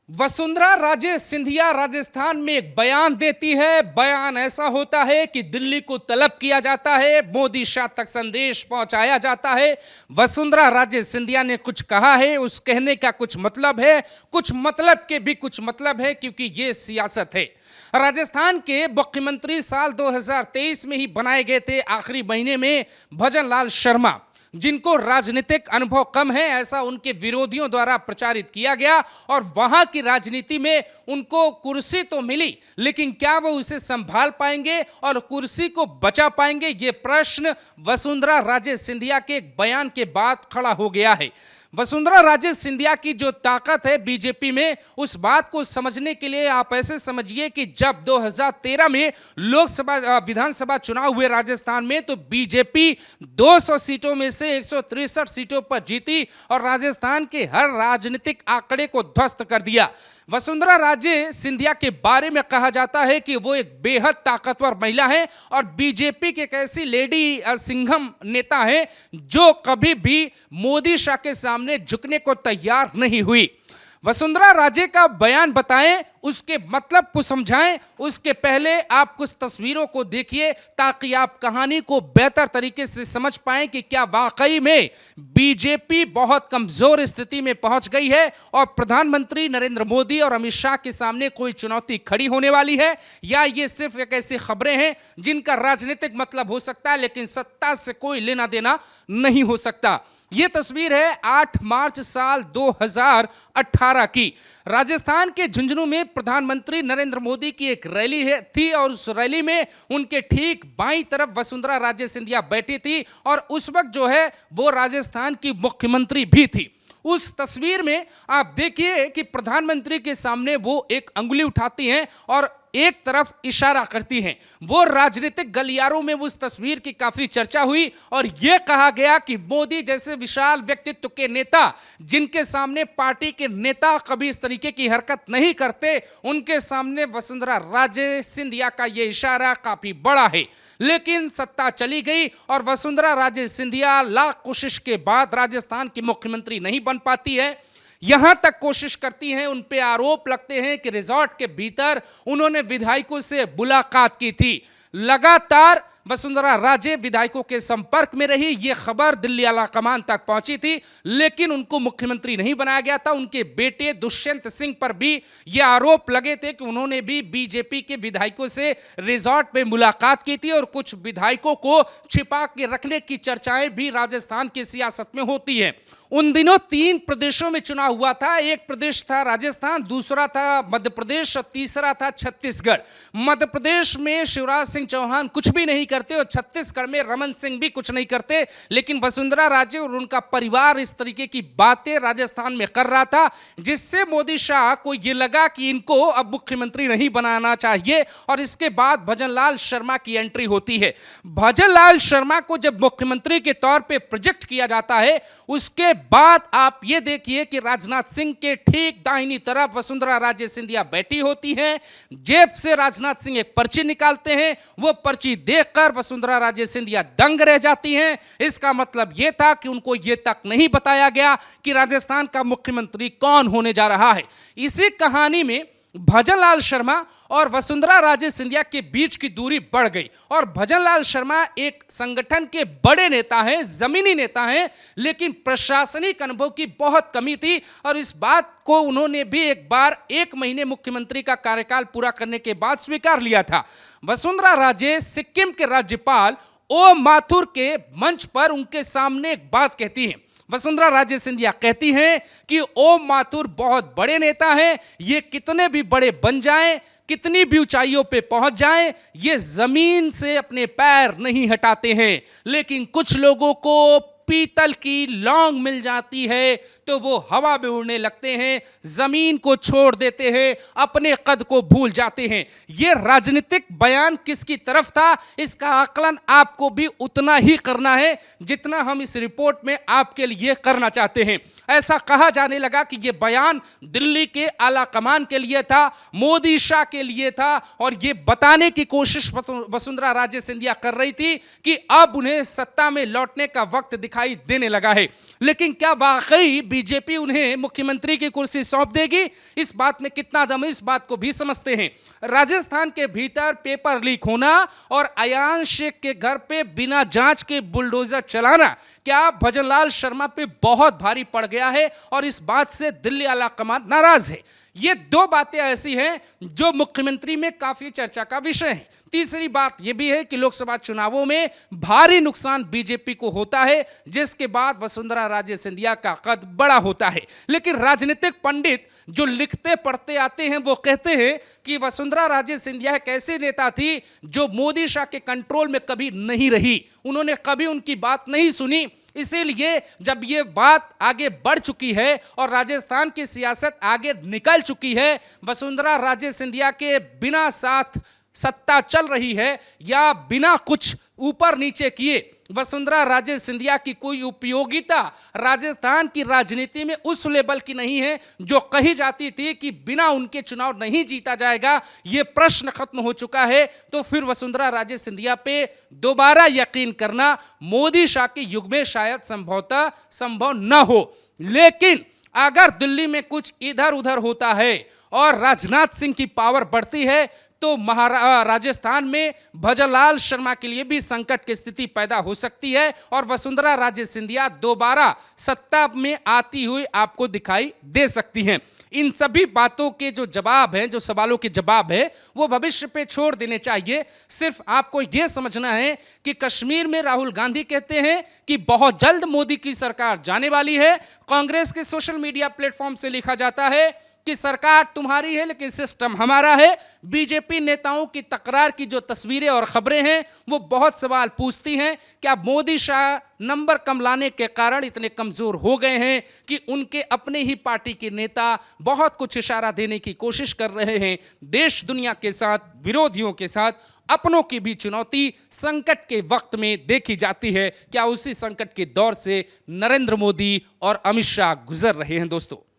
वसुंधरा राजे सिंधिया राजस्थान में एक बयान देती है। बयान ऐसा होता है कि दिल्ली को तलब किया जाता है, मोदी शाह तक संदेश पहुंचाया जाता है। वसुंधरा राजे सिंधिया ने कुछ कहा है, उस कहने का कुछ मतलब है, कुछ मतलब के भी कुछ मतलब है, क्योंकि ये सियासत है। राजस्थान के मुख्यमंत्री साल 2023 में ही बनाए गए थे, आखिरी महीने में, भजन लाल शर्मा, जिनको राजनीतिक अनुभव कम है, ऐसा उनके विरोधियों द्वारा प्रचारित किया गया। और वहां की राजनीति में उनको कुर्सी तो मिली, लेकिन क्या वो उसे संभाल पाएंगे और कुर्सी को बचा पाएंगे, ये प्रश्न वसुंधरा राजे सिंधिया के एक बयान के बाद खड़ा हो गया है। वसुंधरा राजे सिंधिया की जो ताकत है बीजेपी में, उस बात को समझने के लिए आप ऐसे समझिए कि जब 2013 में लोकसभा विधानसभा चुनाव हुए राजस्थान में, तो बीजेपी 200 सीटों में से 163 सीटों पर जीती और राजस्थान के हर राजनीतिक आंकड़े को ध्वस्त कर दिया। वसुंधरा राजे सिंधिया के बारे में कहा जाता है कि वो एक बेहद ताकतवर महिला है और बीजेपी की एक ऐसी लेडी सिंघम नेता है जो कभी भी मोदी शाह के सामने झुकने को तैयार नहीं हुई। वसुंधरा राजे का बयान बताएं, उसके मतलब को समझाएं, उसके पहले आप कुछ तस्वीरों को देखिए ताकि आप कहानी को बेहतर तरीके से समझ पाएं कि क्या वाकई में बीजेपी बहुत कमजोर स्थिति में पहुंच गई है और प्रधानमंत्री नरेंद्र मोदी और अमित शाह के सामने कोई चुनौती खड़ी होने वाली है, या ये सिर्फ एक ऐसी खबरें हैं जिनका राजनीतिक मतलब हो सकता है लेकिन सत्ता से कोई लेना देना नहीं हो सकता। ये तस्वीर है 8 मार्च साल 2018 की। राजस्थान के झुंझुनू में प्रधानमंत्री नरेंद्र मोदी की एक रैली थी और उस रैली में उनके ठीक बाईं तरफ वसुंधरा राजे सिंधिया बैठी थी और उस वक्त जो है वो राजस्थान की मुख्यमंत्री भी थी। उस तस्वीर में आप देखिए कि प्रधानमंत्री के सामने वो एक अंगुली उठाती हैं और एक तरफ इशारा करती हैं। वो राजनीतिक गलियारों में उस तस्वीर की काफी चर्चा हुई और यह कहा गया कि मोदी जैसे विशाल व्यक्तित्व के नेता, जिनके सामने पार्टी के नेता कभी इस तरीके की हरकत नहीं करते, उनके सामने वसुंधरा राजे सिंधिया का यह इशारा काफी बड़ा है। लेकिन सत्ता चली गई और वसुंधरा राजे सिंधिया लाख कोशिश के बाद राजस्थान की मुख्यमंत्री नहीं बन पाती है। यहां तक कोशिश करती हैं, उन पे आरोप लगते हैं कि रिजॉर्ट के भीतर उन्होंने विधायकों से मुलाकात की थी। लगातार वसुंधरा राजे विधायकों के संपर्क में रही, यह खबर दिल्ली आलाकमान तक पहुंची थी, लेकिन उनको मुख्यमंत्री नहीं बनाया गया था। उनके बेटे दुष्यंत सिंह पर भी यह आरोप लगे थे कि उन्होंने भी बीजेपी के विधायकों से रिजॉर्ट पे मुलाकात की थी और कुछ विधायकों को छिपा के रखने की चर्चाएं भी राजस्थान की सियासत में होती है। उन दिनों 3 प्रदेशों में चुनाव हुआ था। एक प्रदेश था राजस्थान, दूसरा था मध्य प्रदेश और तीसरा था छत्तीसगढ़। मध्य प्रदेश में शिवराज सिंह चौहान कुछ भी नहीं करते और छत्तीसगढ़ में रमन सिंह भी कुछ नहीं करते, लेकिन वसुंधरा राजे और उनका परिवार इस तरीके की बातें राजस्थान में कर रहा था, जिससे मोदी शाह को यह लगा कि इनको अब मुख्यमंत्री नहीं बनाना चाहिए। और इसके बाद भजन लाल शर्मा की एंट्री होती है। भजन लाल शर्मा को जब मुख्यमंत्री के तौर पर प्रोजेक्ट किया जाता है, उसके बाद आप ये देखिए कि राजनाथ सिंह के ठीक दाहिनी तरफ वसुंधरा राजे सिंधिया बैठी होती हैं। जेब से राजनाथ सिंह एक पर्ची निकालते हैं, वो पर्ची देखकर वसुंधरा राजे सिंधिया दंग रह जाती हैं। इसका मतलब यह था कि उनको यह तक नहीं बताया गया कि राजस्थान का मुख्यमंत्री कौन होने जा रहा है। इसी कहानी में भजन लाल शर्मा और वसुंधरा राजे सिंधिया के बीच की दूरी बढ़ गई और भजन लाल शर्मा एक संगठन के बड़े नेता हैं, जमीनी नेता हैं, लेकिन प्रशासनिक अनुभव की बहुत कमी थी और इस बात को उन्होंने भी एक बार 1 महीने मुख्यमंत्री का कार्यकाल पूरा करने के बाद स्वीकार लिया था। वसुंधरा राजे सिक्किम के राज्यपाल ओम माथुर के मंच पर उनके सामने एक बात कहती हैं। वसुंधरा राजे सिंधिया कहती हैं कि ओम माथुर बहुत बड़े नेता हैं, ये कितने भी बड़े बन जाएं, कितनी भी ऊंचाइयों पे पहुंच जाएं, ये जमीन से अपने पैर नहीं हटाते हैं, लेकिन कुछ लोगों को पीतल की लौंग मिल जाती है तो वो हवा में उड़ने लगते हैं, जमीन को छोड़ देते हैं, अपने कद को भूल जाते हैं। ये राजनीतिक बयान किसकी तरफ था, इसका आकलन आपको भी उतना ही करना है जितना हम इस रिपोर्ट में आपके लिए करना चाहते हैं। ऐसा कहा जाने लगा कि ये बयान दिल्ली के आला कमान के लिए था, मोदी शाह के लिए था और ये बताने की कोशिश वसुंधरा राजे सिंधिया कर रही थी कि अब उन्हें सत्ता में लौटने का वक्त दिखा दिखाई देने लगा है। लेकिन क्या वाकई बीजेपी उन्हें मुख्यमंत्री की कुर्सी सौंप देगी? इस बात में कितना दम है, इस बात को भी समझते हैं। राजस्थान के भीतर पेपर लीक होना और अयान शेख के घर पे बिना जांच के बुलडोजर चलाना क्या भजनलाल शर्मा पे बहुत भारी पड़ गया है और इस बात से दिल्ली आला कमान नाराज है। ये दो बातें ऐसी हैं जो मुख्यमंत्री में काफी चर्चा का विषय है। तीसरी बात यह भी है कि लोकसभा चुनावों में भारी नुकसान बीजेपी को होता है, जिसके बाद वसुंधरा राजे सिंधिया का कद बड़ा होता है। लेकिन राजनीतिक पंडित जो लिखते पढ़ते आते हैं वो कहते हैं कि वसुंधरा राजे सिंधिया एक ऐसी नेता थी जो मोदी शाह के कंट्रोल में कभी नहीं रही, उन्होंने कभी उनकी बात नहीं सुनी। इसीलिए जब ये बात आगे बढ़ चुकी है और राजस्थान की सियासत आगे निकल चुकी है, वसुंधरा राजे सिंधिया के बिना साथ सत्ता चल रही है या बिना कुछ ऊपर नीचे किए वसुंधरा राजे सिंधिया की कोई उपयोगिता राजस्थान की राजनीति में उस लेवल की नहीं है जो कही जाती थी कि बिना उनके चुनाव नहीं जीता जाएगा। ये प्रश्न खत्म हो चुका है। तो फिर वसुंधरा राजे सिंधिया पे दोबारा यकीन करना मोदी शाह के युग में शायद संभवतः संभव न हो। लेकिन अगर दिल्ली में कुछ इधर उधर होता है और राजनाथ सिंह की पावर बढ़ती है तो राजस्थान में भजनलाल शर्मा के लिए भी संकट की स्थिति पैदा हो सकती है और वसुंधरा राजे सिंधिया दोबारा सत्ता में आती हुई आपको दिखाई दे सकती हैं। इन सभी बातों के जो जवाब हैं, जो सवालों के जवाब है, वो भविष्य पे छोड़ देने चाहिए। सिर्फ आपको यह समझना है कि कश्मीर में राहुल गांधी कहते हैं कि बहुत जल्द मोदी की सरकार जाने वाली है। कांग्रेस के सोशल मीडिया प्लेटफॉर्म से लिखा जाता है कि सरकार तुम्हारी है लेकिन सिस्टम हमारा है। बीजेपी नेताओं की तकरार की जो तस्वीरें और खबरें हैं वो बहुत सवाल पूछती हैं, क्या मोदी शाह नंबर कम लाने के कारण इतने कमजोर हो गए हैं कि उनके अपने ही पार्टी के नेता बहुत कुछ इशारा देने की कोशिश कर रहे हैं। देश दुनिया के साथ, विरोधियों के साथ, अपनों की भी चुनौती संकट के वक्त में देखी जाती है। क्या उसी संकट के दौर से नरेंद्र मोदी और अमित शाह गुजर रहे हैं? दोस्तों,